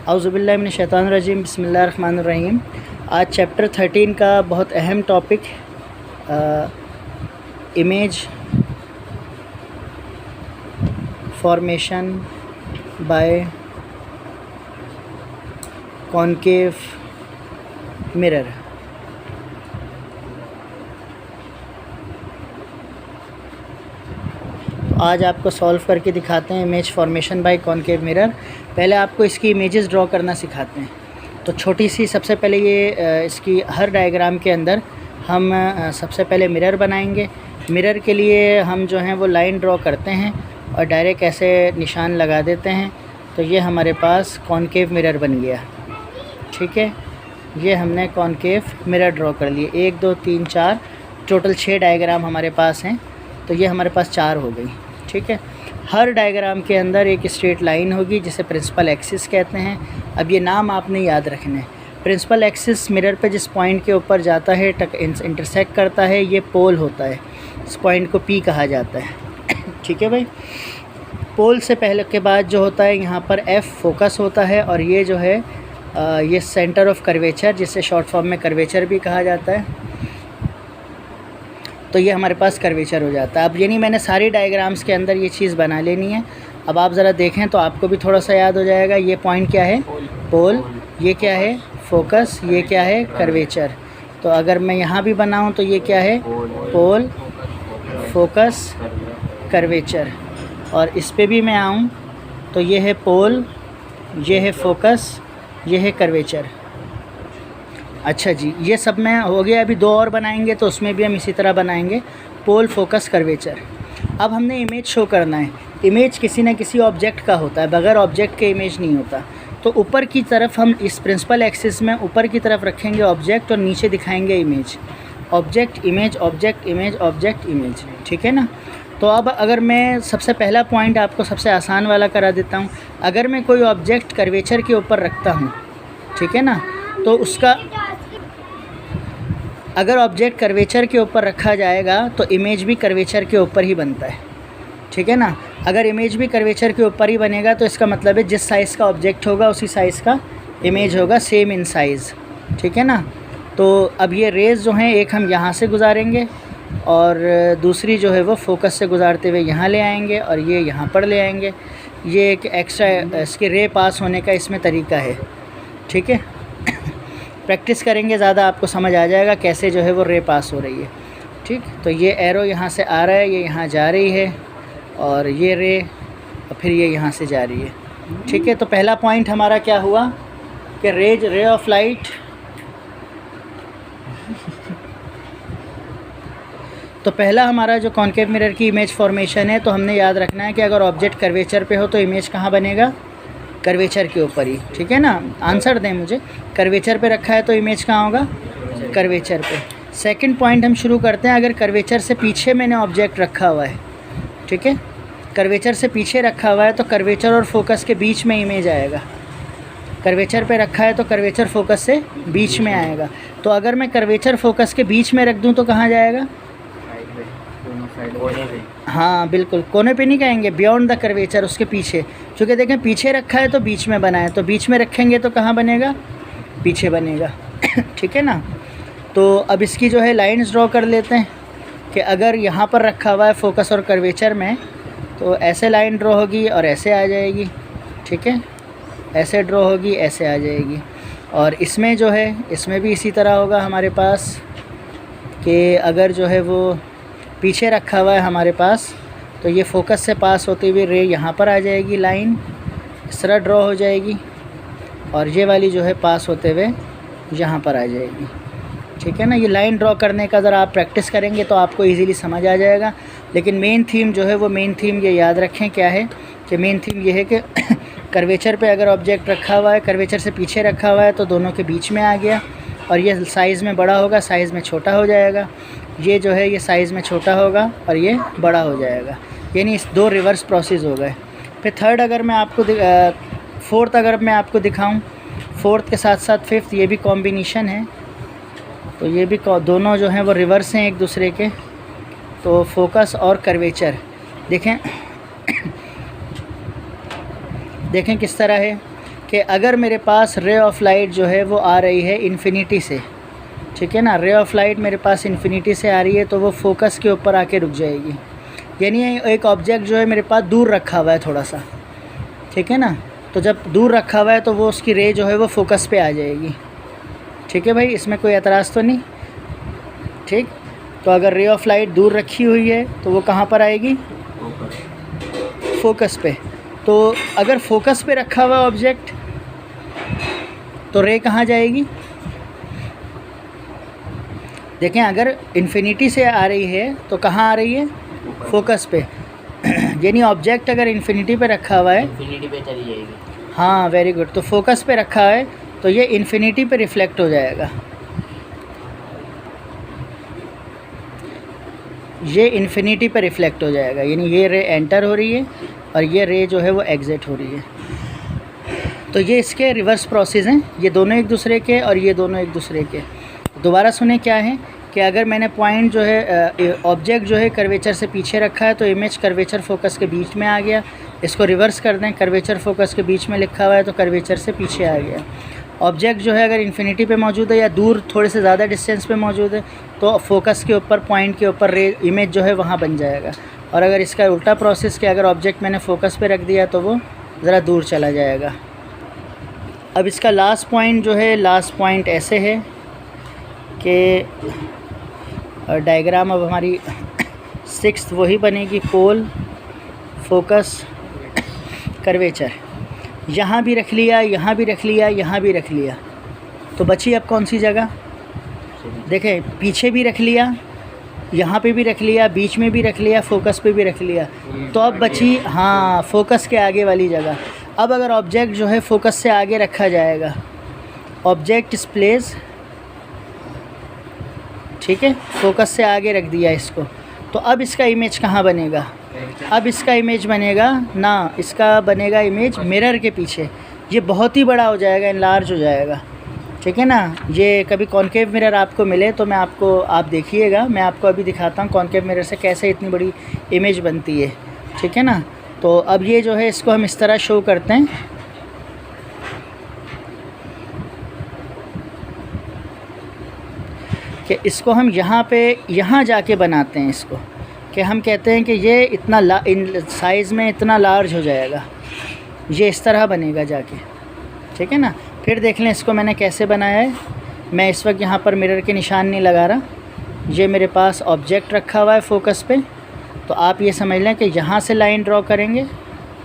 औज़ुबिल्लाहि मिनश्शैतानिर्रजीम बिस्मिल्लाहिर्रहमानिर्रहीम। आज चैप्टर 13 का बहुत अहम topic image formation by concave mirror. आज आपको सॉल्व करके दिखाते हैं image formation by concave mirror. पहले आपको इसकी इमेजेस ड्रॉ करना सिखाते हैं। तो छोटी सी सबसे पहले ये इसकी हर डायग्राम के अंदर हम सबसे पहले मिरर बनाएंगे। मिरर के लिए हम जो हैं वो लाइन ड्रॉ करते हैं और डायरेक्ट ऐसे निशान लगा देते हैं। तो ये हमारे पास कॉनकेव मिरर बन गया। ठीक है, ये हमने कॉनकेव मिरर ड्रॉ कर लिए। 1 2 3 4 टोटल 6 डायग्राम हमारे पास हैं। तो ये हमारे पास 4 हो गई। ठीक है, हर डायग्राम के अंदर एक स्ट्रेट लाइन होगी जिसे प्रिंसिपल एक्सिस कहते हैं। अब ये नाम आपने याद रखने हैं। प्रिंसिपल एक्सिस मिरर पे जिस पॉइंट के ऊपर जाता है इंटरसेक्ट करता है, ये पोल होता है। इस पॉइंट को पी कहा जाता है। ठीक है भाई, पोल से पहले के बाद जो होता है यहाँ पर एफ फोकस होता है और ये जो है ये सेंटर ऑफ कर्वेचर, जिसे शॉर्ट फॉर्म में कर्वेचर भी कहा जाता है। तो ये हमारे पास कर्वेचर हो जाता है। अब यानी मैंने सारी डायग्राम्स के अंदर ये चीज़ बना लेनी है। अब आप ज़रा देखें तो आपको भी थोड़ा सा याद हो जाएगा। ये पॉइंट क्या है? पोल। ये क्या है? फोकस। ये क्या है? कर्वेचर। तो अगर मैं यहाँ भी बनाऊँ तो ये क्या है? पोल, फोकस, कर्वेचर। और इस पे भी मैं आऊँ तो ये है पोल, ये है फोकस, ये है कर्वेचर। अच्छा जी, ये सब में हो गया। अभी 2 और बनाएंगे तो उसमें भी हम इसी तरह बनाएंगे, पोल, फोकस, कर्वेचर। अब हमने इमेज शो करना है। इमेज किसी न किसी ऑब्जेक्ट का होता है, बगैर ऑब्जेक्ट के इमेज नहीं होता। तो ऊपर की तरफ हम इस प्रिंसिपल एक्सिस में ऊपर की तरफ रखेंगे ऑब्जेक्ट और नीचे दिखाएंगे image. Object, image, object, image, object, image. ठीक है ना। तो अब अगर मैं सबसे पहला पॉइंट आपको सबसे आसान वाला करा देता हूँ। अगर मैं कोई ऑब्जेक्ट कर्वेचर के ऊपर रखता हूँ, ठीक है ना, तो उसका अगर ऑब्जेक्ट कर्वेचर के ऊपर रखा जाएगा तो इमेज भी कर्वेचर के ऊपर ही बनता है। ठीक है ना। अगर इमेज भी कर्वेचर के ऊपर ही बनेगा तो इसका मतलब है जिस साइज़ का ऑब्जेक्ट होगा उसी साइज़ का इमेज होगा, सेम इन साइज़। ठीक है ना। तो अब ये रेज़ जो हैं, एक हम यहाँ से गुजारेंगे और दूसरी जो है वो फोकस से गुजारते हुए यहाँ ले आएंगे और ये यहाँ पर ले आएंगे। ये एक एक्स्ट्रा इसके रे पास होने का इसमें तरीका है। ठीक है, प्रैक्टिस करेंगे ज़्यादा आपको समझ आ जाएगा कैसे जो है वो रे पास हो रही है। ठीक, तो ये एरो यहाँ से आ रहा है, ये यहाँ जा रही है और ये रे और फिर ये यहाँ से जा रही है। ठीक है, तो पहला पॉइंट हमारा क्या हुआ कि रे ऑफ लाइट तो पहला हमारा जो कॉनकेव मिरर की इमेज फॉर्मेशन है, तो हमने याद रखना है कि अगर ऑब्जेक्ट कर्वेचर पे हो तो इमेज कहाँ बनेगा? कर्वेचर के ऊपर ही। ठीक है ना। आंसर दें मुझे, कर्वेचर पे रखा है तो इमेज कहाँ होगा? कर्वेचर पे। सेकंड पॉइंट हम शुरू करते हैं। अगर कर्वेचर से पीछे मैंने ऑब्जेक्ट रखा हुआ है, ठीक है, कर्वेचर से पीछे रखा हुआ है तो कर्वेचर और फोकस के बीच में इमेज आएगा। कर्वेचर पे रखा है तो कर्वेचर फोकस से बीच में आएगा। तो अगर मैं कर्वेचर फोकस के बीच में रख दूँ तो कहाँ जाएगा? हाँ बिल्कुल, कोने पे नहीं कहेंगे, बियॉन्ड द कर्वेचर, उसके पीछे। क्योंकि देखें पीछे रखा है तो बीच में बना है, तो बीच में रखेंगे तो कहाँ बनेगा? पीछे बनेगा। ठीक है ना। तो अब इसकी जो है लाइंस ड्रॉ कर लेते हैं कि अगर यहाँ पर रखा हुआ है फोकस और कर्वेचर में तो ऐसे लाइन ड्रॉ होगी और ऐसे आ जाएगी। ठीक है, ऐसे ड्रॉ होगी, ऐसे आ जाएगी। और इसमें जो है इसमें भी इसी तरह होगा हमारे पास कि अगर जो है वो पीछे रखा हुआ है हमारे पास तो ये फोकस से पास होते हुए रे यहाँ पर आ जाएगी, लाइन इस तरह ड्रॉ हो जाएगी और ये वाली जो है पास होते हुए यहाँ पर आ जाएगी। ठीक है ना। ये लाइन ड्रॉ करने का ज़रा आप प्रैक्टिस करेंगे तो आपको इजीली समझ आ जाएगा। लेकिन मेन थीम जो है वो मेन थीम ये याद रखें क्या है कि मेन थीम ये है कि कर्वेचर पे अगर ऑब्जेक्ट रखा हुआ है, कर्वेचर से पीछे रखा हुआ है तो दोनों के बीच में आ गया और ये साइज़ में बड़ा होगा, साइज़ में छोटा हो जाएगा। ये जो है ये साइज़ में छोटा होगा और ये बड़ा हो जाएगा। यानी इस 2 रिवर्स प्रोसेस हो गए। फिर थर्ड अगर मैं आपको फोर्थ अगर मैं आपको दिखाऊं, फोर्थ के साथ साथ फिफ्थ ये भी कॉम्बिनेशन है। तो ये भी दोनों जो हैं वो रिवर्स हैं एक दूसरे के। तो फोकस और कर्वेचर देखें देखें किस तरह है कि अगर मेरे पास रे ऑफ लाइट जो है वो आ रही है इन्फिनिटी से, ठीक है ना, रे ऑफ लाइट मेरे पास इन्फिनिटी से आ रही है, तो वो फोकस के ऊपर आके रुक जाएगी। यानी एक ऑब्जेक्ट जो है मेरे पास दूर रखा हुआ है थोड़ा सा, ठीक है ना, तो जब दूर रखा हुआ है तो वो उसकी रे जो है वो फोकस पे आ जाएगी। ठीक है भाई, इसमें कोई एतराज़ तो नहीं? ठीक, तो अगर रे ऑफ लाइट दूर रखी हुई है तो वो कहाँ पर आएगी? फोकस पे। तो अगर फोकस पे रखा हुआ ऑब्जेक्ट तो रे कहाँ जाएगी? देखें, अगर इन्फिनिटी से आ रही है तो कहाँ आ रही है? फोकस पे। यानी ऑब्जेक्ट अगर इन्फिनिटी पे रखा हुआ है, इन्फिनिटी पे चली जाएगी। हाँ, वेरी गुड। तो फोकस पे रखा है तो ये इन्फिनिटी पे रिफ्लेक्ट हो जाएगा, ये इन्फिनिटी पे रिफ्लेक्ट हो जाएगा। यानी ये रे एंटर हो रही है और ये रे जो है वो एग्ज़िट हो रही है। तो ये इसके रिवर्स प्रोसेस हैं, ये दोनों एक दूसरे के और ये दोनों एक दूसरे के। दोबारा सुने क्या है कि अगर मैंने पॉइंट जो है ऑब्जेक्ट जो है कर्वेचर से पीछे रखा है तो इमेज कर्वेचर फोकस के बीच में आ गया। इसको रिवर्स कर दें, कर्वेचर फोकस के बीच में लिखा हुआ है तो कर्वेचर से पीछे आ गया। ऑब्जेक्ट जो है अगर इन्फिनिटी पे मौजूद है या दूर थोड़े से ज़्यादा डिस्टेंस पे मौजूद है तो फोकस के ऊपर, पॉइंट के ऊपर रे इमेज जो है वहाँ बन जाएगा। और अगर इसका उल्टा प्रोसेस कि अगर ऑब्जेक्ट मैंने फोकस पे रख दिया तो वो ज़रा दूर चला जाएगा। अब इसका लास्ट पॉइंट जो है, लास्ट पॉइंट ऐसे है कि डायग्राम अब हमारी 6th वही बनेगी, पोल, फोकस, कर्वेचर। यहाँ भी रख लिया, यहाँ भी रख लिया, यहाँ भी रख लिया, तो बची अब कौन सी जगह? देखें, पीछे भी रख लिया, यहाँ पे भी रख लिया, बीच में भी रख लिया, फोकस पे भी रख लिया, तो अब बची, हाँ, फोकस के आगे वाली जगह। अब अगर ऑब्जेक्ट जो है फोकस से आगे रखा जाएगा, ऑब्जेक्ट इस प्लेस, ठीक है, फोकस से आगे रख दिया इसको, तो अब इसका इमेज कहाँ बनेगा? अब इसका इमेज बनेगा ना, इसका बनेगा इमेज मिरर के पीछे। ये बहुत ही बड़ा हो जाएगा, इनलार्ज हो जाएगा, ठीक है ना। ये कभी कॉनकेव मिरर आपको मिले तो मैं आपको, आप देखिएगा, मैं आपको अभी दिखाता हूँ कॉनकेव मिरर से कैसे इतनी बड़ी इमेज बनती है, ठीक है ना। तो अब ये जो है इसको हम इस तरह शो करते हैं कि इसको हम यहाँ जाके बनाते हैं इसको, कि हम कहते हैं कि ये इतना इन साइज़ में इतना लार्ज हो जाएगा, ये इस तरह बनेगा जाके, ठीक है ना। फिर देख लें इसको मैंने कैसे बनाया है। मैं इस वक्त यहाँ पर मिरर के निशान नहीं लगा रहा, ये मेरे पास ऑब्जेक्ट रखा हुआ है फोकस पे, तो आप ये समझ लें कि यहाँ से लाइन ड्रॉ करेंगे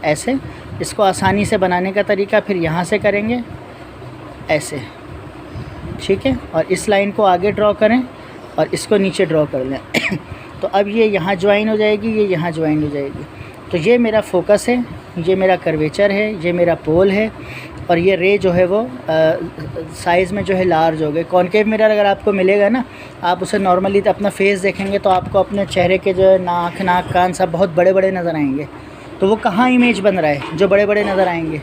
ऐसे, इसको आसानी से बनाने का तरीका फिर यहाँ से करेंगे ऐसे, ठीक है, और इस लाइन को आगे ड्रॉ करें और इसको नीचे ड्रॉ कर लें। तो अब ये यहाँ ज्वाइन हो जाएगी, ये यहाँ ज्वाइन हो जाएगी। तो ये मेरा फोकस है, ये मेरा कर्वेचर है, ये मेरा पोल है, और ये रे जो है वो साइज़ में जो है लार्ज हो गए। कॉनकेव मिरर अगर आपको मिलेगा ना, आप उसे नॉर्मली अपना फेस देखेंगे तो आपको अपने चेहरे के जो है नाक कान सब बहुत बड़े बड़े नज़र आएंगे। तो वो कहाँ इमेज बन रहा है जो बड़े बड़े नज़र आएंगे?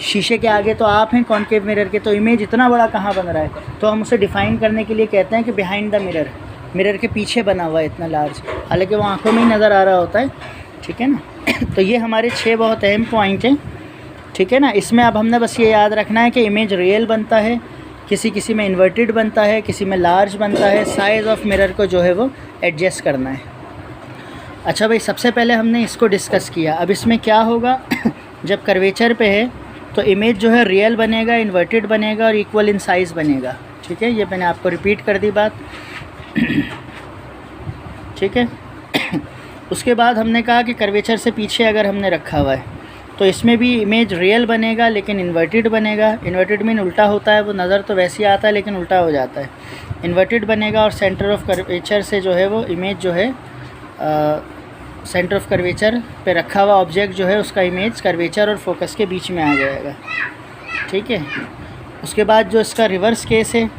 शीशे के आगे तो आप हैं कॉनकेव मिरर के, तो इमेज इतना बड़ा कहाँ बन रहा है? तो हम उसे डिफ़ाइन करने के लिए कहते हैं कि बिहाइंड द मिरर, मिरर के पीछे बना हुआ है इतना लार्ज, हालांकि वो आंखों में ही नज़र आ रहा होता है, ठीक है ना। तो ये हमारे 6 बहुत अहम पॉइंट हैं, ठीक है ना। इसमें अब हमने बस ये याद रखना है कि इमेज रियल बनता है, किसी में इन्वर्टेड बनता है, किसी में लार्ज बनता है। साइज़ ऑफ मिरर को जो है वो एडजस्ट करना है। अच्छा भाई, सबसे पहले हमने इसको डिस्कस किया। अब इसमें क्या होगा जब कर्वेचर पे है तो इमेज जो है रियल बनेगा, इन्वर्टेड बनेगा और इक्वल इन साइज़ बनेगा, ठीक है। ये मैंने आपको रिपीट कर दी बात, ठीक है। उसके बाद हमने कहा कि कर्वेचर से पीछे अगर हमने रखा हुआ है तो इसमें भी इमेज रियल बनेगा लेकिन इन्वर्टेड बनेगा। इन्वर्टेड मीन उल्टा होता है, वो नज़र तो वैसे ही आता है लेकिन उल्टा हो जाता है। इन्वर्टेड बनेगा और सेंटर ऑफ कर्वेचर से जो है वो इमेज जो है सेंटर ऑफ कर्वेचर पे रखा हुआ ऑब्जेक्ट जो है उसका इमेज कर्वेचर और फोकस के बीच में आ जाएगा, ठीक है। उसके बाद जो इसका रिवर्स केस है,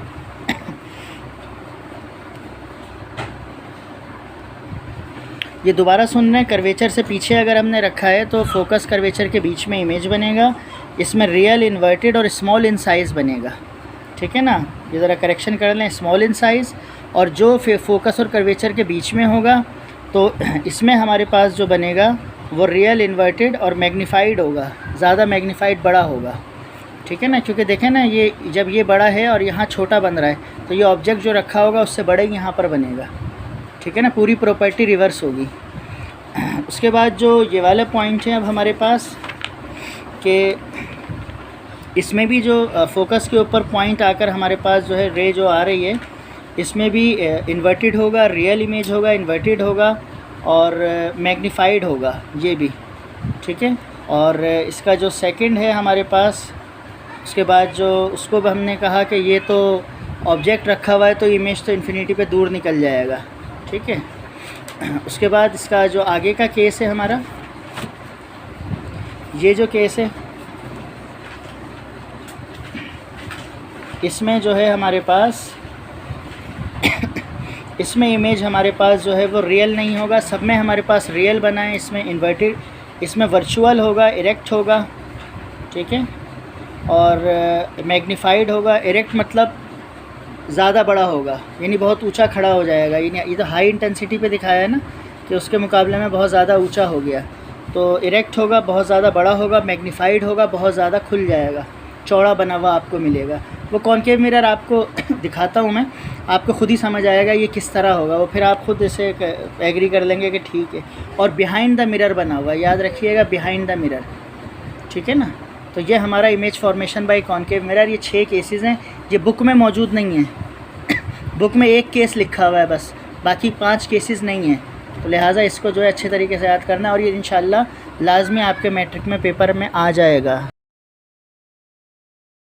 ये दोबारा सुन रहे हैं, कर्वेचर से पीछे अगर हमने रखा है तो फोकस कर्वेचर के बीच में इमेज बनेगा, इसमें रियल, इन्वर्टेड और स्मॉल इन साइज़ बनेगा, ठीक है ना। ये ज़रा करेक्शन कर लें, स्मॉल इन साइज़, और जो फोकस और कर्वेचर के बीच में होगा तो इसमें हमारे पास जो बनेगा वो रियल इन्वर्टेड और मैग्नीफाइड होगा, ज़्यादा मैग्नीफाइड बड़ा होगा, ठीक है ना। क्योंकि देखें ना, ये जब ये बड़ा है और यहाँ छोटा बन रहा है तो ये ऑब्जेक्ट जो रखा होगा उससे बड़ा ही यहाँ पर बनेगा, ठीक है ना। पूरी प्रॉपर्टी रिवर्स होगी। उसके बाद जो ये वाला पॉइंट है अब हमारे पास कि इसमें भी जो फोकस के ऊपर पॉइंट आकर हमारे पास जो है रे जो आ रही है, इसमें भी इन्वर्टेड होगा, रियल इमेज होगा, इन्वर्टेड होगा और मैग्नीफाइड होगा ये भी, ठीक है। और इसका जो सेकंड है हमारे पास, उसके बाद जो उसको भी हमने कहा कि ये तो ऑब्जेक्ट रखा हुआ है तो इमेज तो इन्फिनिटी पे दूर निकल जाएगा, ठीक है। उसके बाद इसका जो आगे का केस है हमारा, ये जो केस है, इसमें जो है हमारे पास इसमें इमेज हमारे पास जो है वो रियल नहीं होगा, सब में हमारे पास रियल बना है, इसमें इन्वर्टेड, इसमें वर्चुअल होगा, इरेक्ट होगा, ठीक है। और मैग्नीफाइड होगा। इरेक्ट मतलब ज़्यादा बड़ा होगा, यानी बहुत ऊंचा खड़ा हो जाएगा। ये तो हाई इंटेंसिटी पे दिखाया है ना कि उसके मुकाबले में बहुत ज़्यादा ऊंचा हो गया। तो इरेक्ट होगा, बहुत ज़्यादा बड़ा होगा, मैग्नीफाइड होगा, बहुत ज़्यादा खुल जाएगा, चौड़ा बना हुआ आपको मिलेगा। वो कॉनकेव मिरर आपको दिखाता हूँ मैं, आपको खुद ही समझ आएगा ये किस तरह होगा, वो फिर आप खुद इसे एग्री कर लेंगे कि ठीक है। और बिहाइंड द मिरर बना हुआ, याद रखिएगा, बिहाइंड द मिरर, ठीक है ना। तो ये हमारा image formation by concave mirror, ये 6 केसेस हैं। ये बुक में मौजूद नहीं है, बुक में 1 केस लिखा हुआ है बस, बाकी 5 केसेस नहीं हैं। तो लिहाजा इसको जो है अच्छे तरीके से याद करना है और ये इंशाल्लाह लाजमी आपके मैट्रिक में पेपर में आ जाएगा।